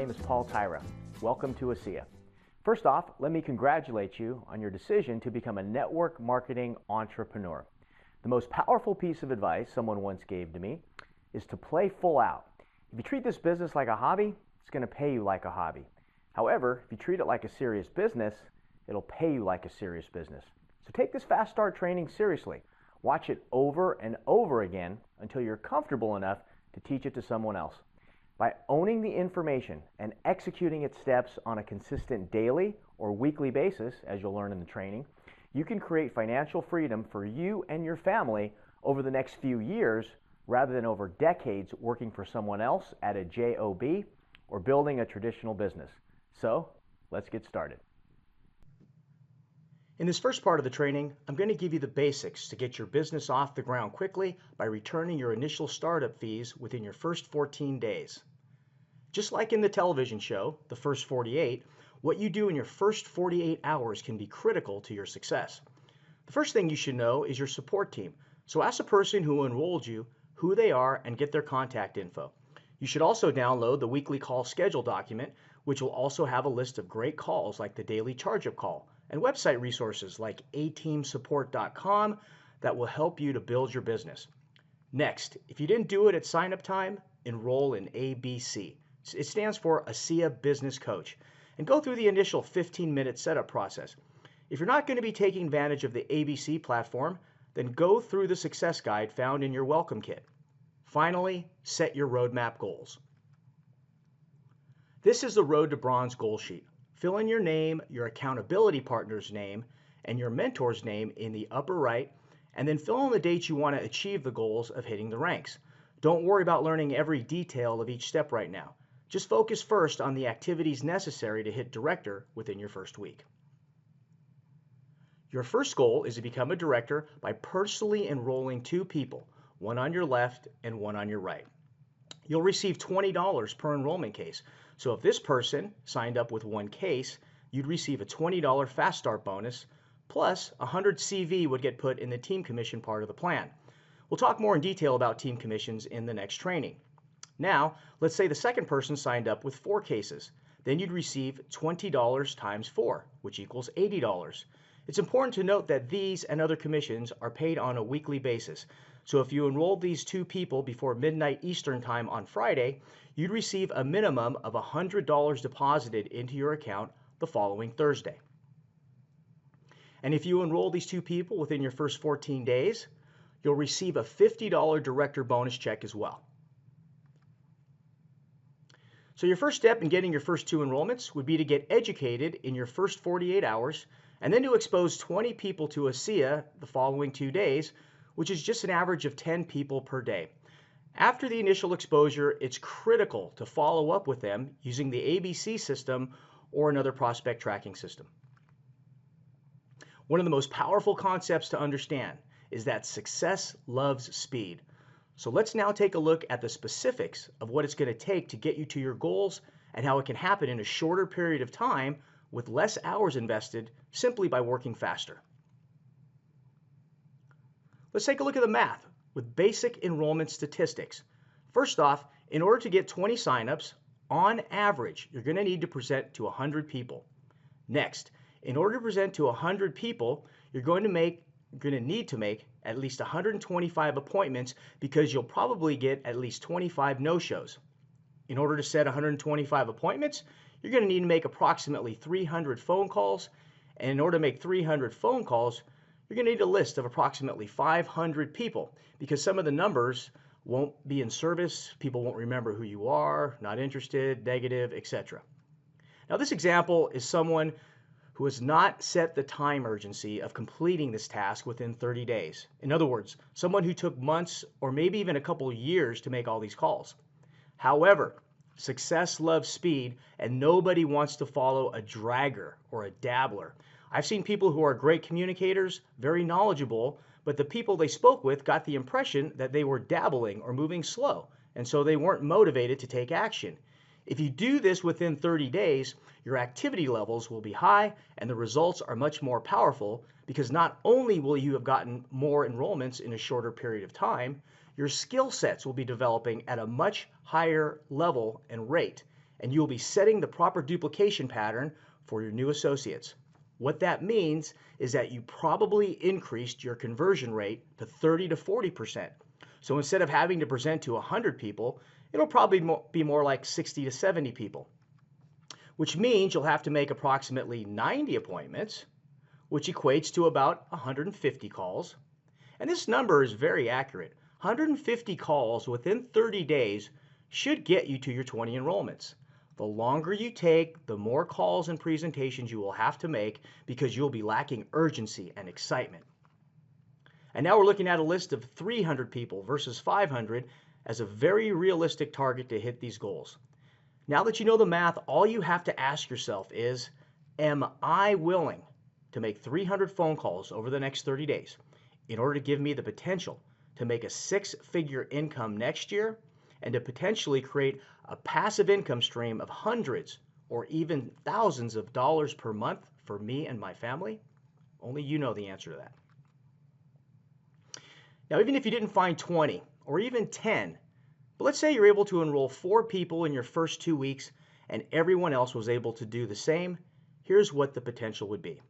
name is Paul Tyra. Welcome to ASEA. First off, let me congratulate you on your decision to become a network marketing entrepreneur. The most powerful piece of advice someone once gave to me is to play full out. If you treat this business like a hobby, it's going to pay you like a hobby. However, if you treat it like a serious business, it'll pay you like a serious business. So take this fast start training seriously. Watch it over and over again until you're comfortable enough to teach it to someone else. By owning the information and executing its steps on a consistent daily or weekly basis, as you'll learn in the training, you can create financial freedom for you and your family over the next few years rather than over decades working for someone else at a job or building a traditional business. So, let's get started. In this first part of the training, I'm going to give you the basics to get your business off the ground quickly by returning your initial startup fees within your first 14 days. Just like in the television show, The First 48, what you do in your first 48 hours can be critical to your success. The first thing you should know is your support team. So ask the person who enrolled you who they are and get their contact info. You should also download the weekly call schedule document, which will also have a list of great calls like the daily charge-up call and website resources like ateamsupport.com that will help you to build your business. Next, if you didn't do it at sign-up time, enroll in ABC. It stands for ASEA Business Coach, and go through the initial 15-minute setup process. If you're not going to be taking advantage of the ABC platform, then go through the success guide found in your welcome kit. Finally, set your roadmap goals. This is the Road to Bronze goal sheet. Fill in your name, your accountability partner's name, and your mentor's name in the upper right, and then fill in the dates you want to achieve the goals of hitting the ranks. Don't worry about learning every detail of each step right now. Just focus first on the activities necessary to hit director within your first week. Your first goal is to become a director by personally enrolling 2 people, one on your left and one on your right. You'll receive $20 per enrollment case. So if this person signed up with 1 case, you'd receive a $20 fast start bonus, plus 100 CV would get put in the team commission part of the plan. We'll talk more in detail about team commissions in the next training. Now, let's say the second person signed up with 4 cases. Then you'd receive $20 times 4, which equals $80. It's important to note that these and other commissions are paid on a weekly basis. So if you enrolled these 2 people before midnight Eastern time on Friday, you'd receive a minimum of $100 deposited into your account the following Thursday. And if you enroll these 2 people within your first 14 days, you'll receive a $50 director bonus check as well. So your first step in getting your first 2 enrollments would be to get educated in your first 48 hours and then to expose 20 people to ASEA the following 2 days, which is just an average of 10 people per day. After the initial exposure, it's critical to follow up with them using the ABC system or another prospect tracking system. One of the most powerful concepts to understand is that success loves speed. So let's now take a look at the specifics of what it's going to take to get you to your goals and how it can happen in a shorter period of time with less hours invested simply by working faster. Let's take a look at the math with basic enrollment statistics. First off, in order to get 20 signups, on average, you're going to need to present to 100 people. Next, in order to present to 100 people, you're going to need to make at least 125 appointments because you'll probably get at least 25 no-shows. In order to set 125 appointments, you're going to need to make approximately 300 phone calls, and in order to make 300 phone calls, you're going to need a list of approximately 500 people because some of the numbers won't be in service, people won't remember who you are, not interested, negative, etc. Now this example is someone who has not set the time urgency of completing this task within 30 days. In other words, someone who took months or maybe even a couple of years to make all these calls. However, success loves speed and nobody wants to follow a dragger or a dabbler. I've seen people who are great communicators, very knowledgeable, but the people they spoke with got the impression that they were dabbling or moving slow, and so they weren't motivated to take action. If you do this within 30 days, your activity levels will be high and the results are much more powerful because not only will you have gotten more enrollments in a shorter period of time, your skill sets will be developing at a much higher level and rate. and you'll be setting the proper duplication pattern for your new associates. What that means is that you probably increased your conversion rate to 30 to 40%. So instead of having to present to 100 people, it'll probably be more like 60 to 70 people, which means you'll have to make approximately 90 appointments, which equates to about 150 calls. And this number is very accurate. 150 calls within 30 days should get you to your 20 enrollments. The longer you take, the more calls and presentations you will have to make because you'll be lacking urgency and excitement. And now we're looking at a list of 300 people versus 500 as a very realistic target to hit these goals. Now that you know the math, all you have to ask yourself is, am I willing to make 300 phone calls over the next 30 days in order to give me the potential to make a six-figure income next year and to potentially create a passive income stream of hundreds or even thousands of dollars per month for me and my family? Only you know the answer to that. Now, even if you didn't find 20 or even 10, but let's say you're able to enroll 4 people in your first 2 weeks and everyone else was able to do the same, here's what the potential would be.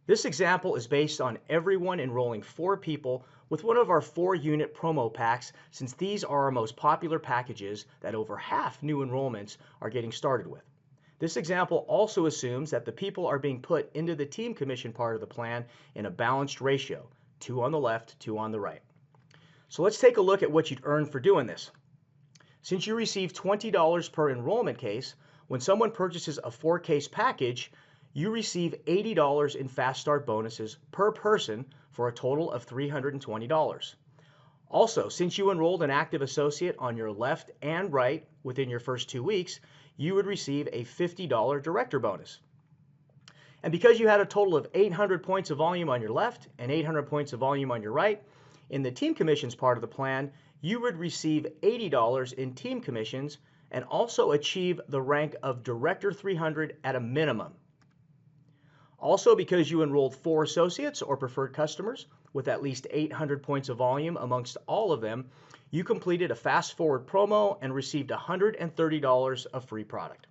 This example is based on everyone enrolling 4 people with one of our 4-unit promo packs, since these are our most popular packages that over half new enrollments are getting started with. This example also assumes that the people are being put into the team commission part of the plan in a balanced ratio, 2 on the left, 2 on the right. So let's take a look at what you'd earn for doing this. Since you receive $20 per enrollment case, when someone purchases a 4-case package, you receive $80 in Fast Start bonuses per person for a total of $320. Also, since you enrolled an active associate on your left and right within your first 2 weeks, you would receive a $50 director bonus. And because you had a total of 800 points of volume on your left and 800 points of volume on your right, in the team commissions part of the plan, you would receive $80 in team commissions and also achieve the rank of Director 300 at a minimum. Also, because you enrolled 4 associates or preferred customers with at least 800 points of volume amongst all of them, you completed a fast forward promo and received $130 of free product.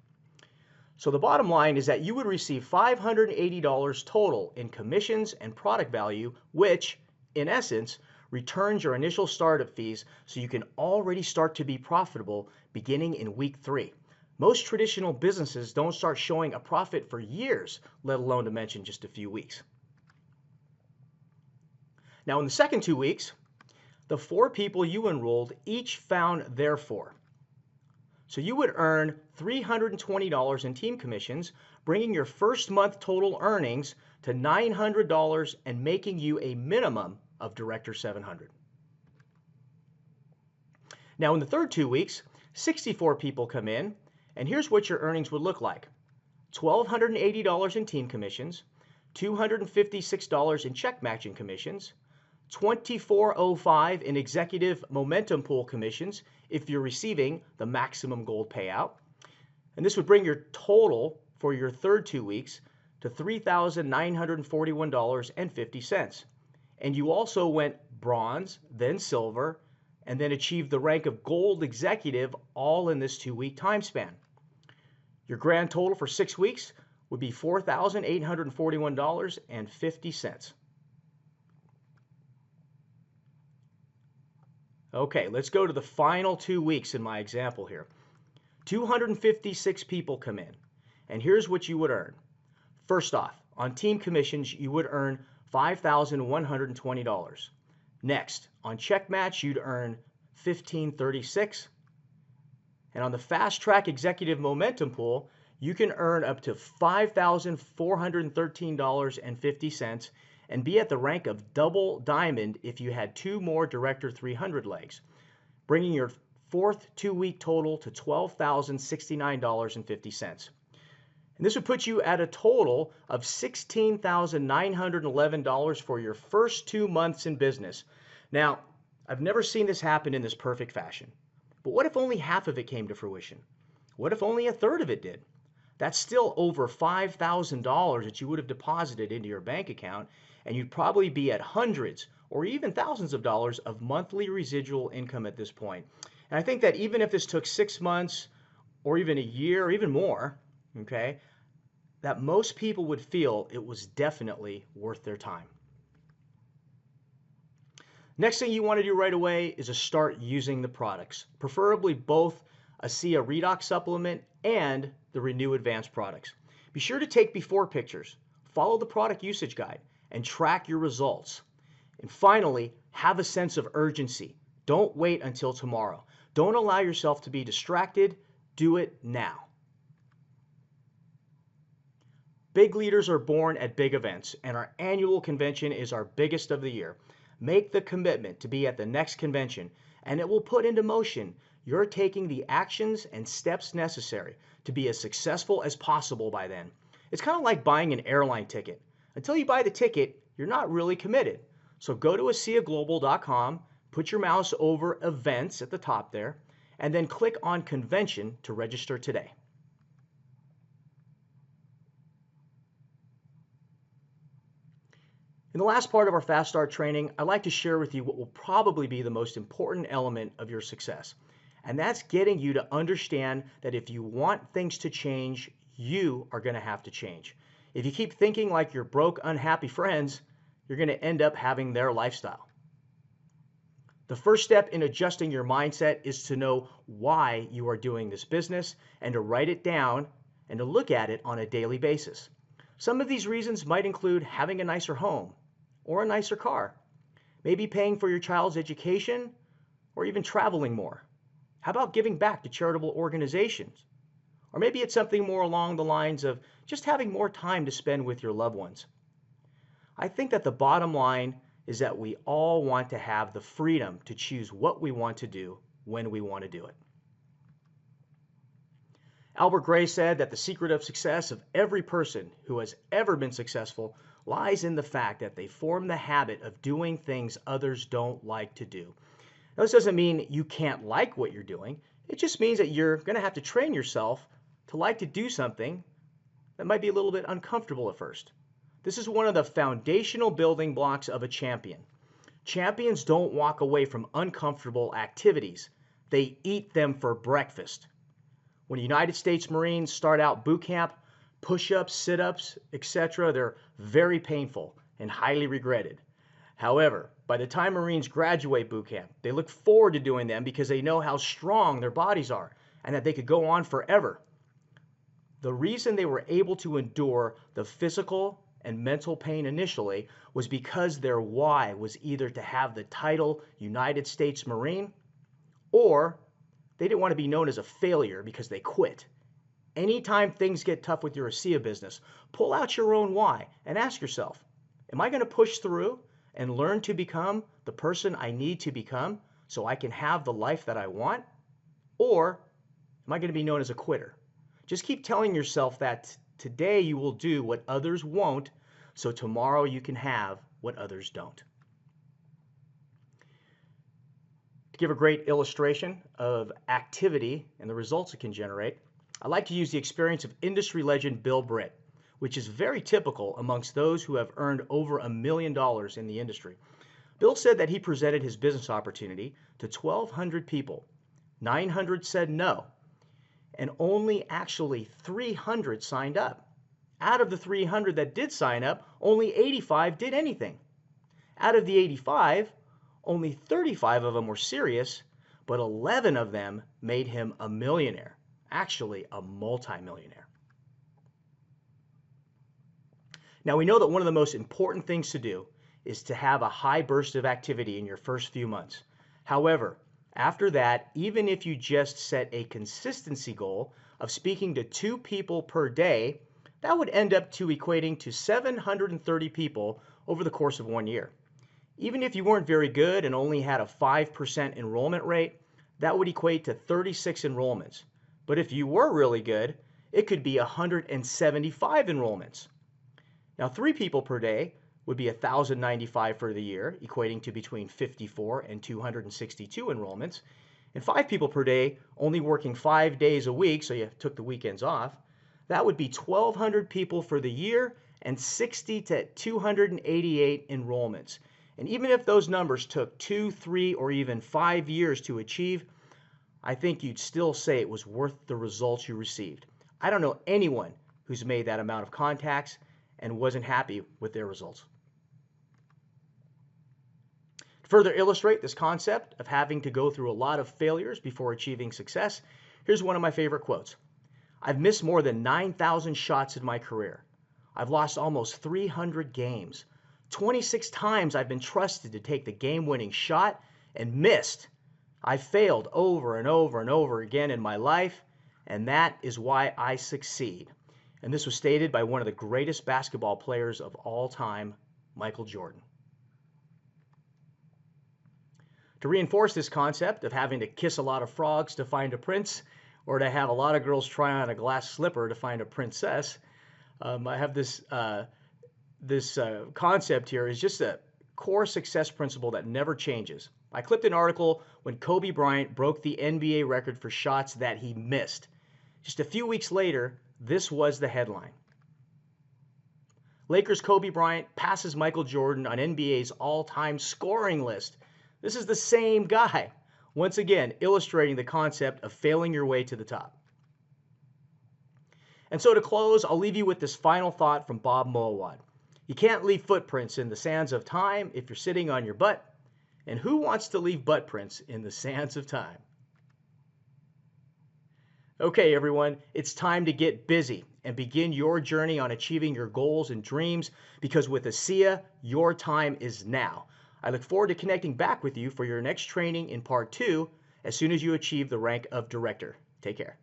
So the bottom line is that you would receive $580 total in commissions and product value, which in essence returns your initial startup fees, so you can already start to be profitable beginning in week 3. Most traditional businesses don't start showing a profit for years, let alone to mention just a few weeks. Now in the second 2 weeks, the 4 people you enrolled each found their 4. So you would earn $320 in team commissions, bringing your first month total earnings to $900 and making you a minimum of Director 700. Now in the third 2 weeks, 64 people come in, and here's what your earnings would look like. $1,280 in team commissions, $256 in check matching commissions, $2,405 in executive momentum pool commissions if you're receiving the maximum gold payout. And this would bring your total for your third 2 weeks to $3,941.50. And you also went bronze, then silver, and then achieved the rank of gold executive all in this 2-week time span. Your grand total for 6 weeks would be $4,841.50. Okay, let's go to the final 2 weeks in my example here. 256 people come in, and here's what you would earn. First off, on team commissions, you would earn $5,120. Next, on check match, you'd earn $1,536. And on the fast track executive momentum pool, you can earn up to $5,413.50 and be at the rank of double diamond if you had 2 more Director 300 legs, bringing your fourth 2-week total to $12,069.50. And this would put you at a total of $16,911 for your first 2 months in business. Now, I've never seen this happen in this perfect fashion. But what if only half of it came to fruition? What if only a third of it did? That's still over $5,000 that you would have deposited into your bank account, and you'd probably be at hundreds or even thousands of dollars of monthly residual income at this point. And I think that even if this took 6 months or even a year or even more, okay, that most people would feel it was definitely worth their time. Next thing you want to do right away is to start using the products, preferably both ASEA Redox supplement and the Renew Advanced products. Be sure to take before pictures, follow the product usage guide, and track your results. And finally, have a sense of urgency. Don't wait until tomorrow. Don't allow yourself to be distracted. Do it now. Big leaders are born at big events, and our annual convention is our biggest of the year. Make the commitment to be at the next convention, and it will put into motion you're taking the actions and steps necessary to be as successful as possible by then. It's kind of like buying an airline ticket. Until you buy the ticket, you're not really committed. So go to ASEAGlobal.com, put your mouse over events at the top there, and then click on convention to register today. In the last part of our Fast Start training, I'd like to share with you what will probably be the most important element of your success. And that's getting you to understand that if you want things to change, you are going to have to change. If you keep thinking like your broke, unhappy friends, you're going to end up having their lifestyle. The first step in adjusting your mindset is to know why you are doing this business and to write it down and to look at it on a daily basis. Some of these reasons might include having a nicer home or a nicer car, maybe paying for your child's education or even traveling more. How about giving back to charitable organizations? Or maybe it's something more along the lines of just having more time to spend with your loved ones. I think that the bottom line is that we all want to have the freedom to choose what we want to do when we want to do it. Albert Gray said that the secret of success of every person who has ever been successful lies in the fact that they form the habit of doing things others don't like to do. Now, this doesn't mean you can't like what you're doing. It just means that you're going to have to train yourself to like to do something that might be a little bit uncomfortable at first. This is one of the foundational building blocks of a champion. Champions don't walk away from uncomfortable activities. They eat them for breakfast. When United States Marines start out boot camp, push-ups, sit-ups, etc., they're very painful and highly regretted. However, by the time Marines graduate boot camp, they look forward to doing them because they know how strong their bodies are and that they could go on forever. The reason they were able to endure the physical and mental pain initially was because their why was either to have the title United States Marine or they didn't want to be known as a failure because they quit. Anytime things get tough with your ASEA business, pull out your own why and ask yourself, am I going to push through and learn to become the person I need to become so I can have the life that I want? Or am I going to be known as a quitter? Just keep telling yourself that today you will do what others won't, so tomorrow you can have what others don't. To give a great illustration of activity and the results it can generate, I like to use the experience of industry legend Bill Britt, which is very typical amongst those who have earned over $1 million in the industry. Bill said that he presented his business opportunity to 1,200 people. 900 said no, and only actually 300 signed up. Out of the 300 that did sign up, only 85 did anything. Out of the 85, only 35 of them were serious, but 11 of them made him a millionaire, actually a multimillionaire. Now we know that one of the most important things to do is to have a high burst of activity in your first few months. However, after that, even if you just set a consistency goal of speaking to 2 people per day, that would end up to equating to 730 people over the course of 1 year. Even if you weren't very good and only had a 5% enrollment rate, that would equate to 36 enrollments. But if you were really good, it could be 175 enrollments. Now, 3 people per day would be 1,095 for the year, equating to between 54 and 262 enrollments. And 5 people per day, only working 5 days a week, so you took the weekends off, that would be 1,200 people for the year and 60 to 288 enrollments. And even if those numbers took 2, 3, or even 5 years to achieve, I think you'd still say it was worth the results you received. I don't know anyone who's made that amount of contacts and wasn't happy with their results. To further illustrate this concept of having to go through a lot of failures before achieving success, here's one of my favorite quotes. I've missed more than 9,000 shots in my career. I've lost almost 300 games. 26 times I've been trusted to take the game-winning shot and missed. I've failed over and over and over again in my life, and that is why I succeed. And this was stated by one of the greatest basketball players of all time, Michael Jordan. To reinforce this concept of having to kiss a lot of frogs to find a prince, or to have a lot of girls try on a glass slipper to find a princess, I have this concept here is just a core success principle that never changes. I clipped an article when Kobe Bryant broke the NBA record for shots that he missed. Just a few weeks later, this was the headline. Lakers' Kobe Bryant passes Michael Jordan on NBA's all-time scoring list. This is the same guy. Once again, illustrating the concept of failing your way to the top. And so to close, I'll leave you with this final thought from Bob Moawad. You can't leave footprints in the sands of time if you're sitting on your butt. And who wants to leave butt prints in the sands of time? Okay, everyone, it's time to get busy and begin your journey on achieving your goals and dreams, because with ASEA, your time is now. I look forward to connecting back with you for your next training in part 2 as soon as you achieve the rank of director. Take care.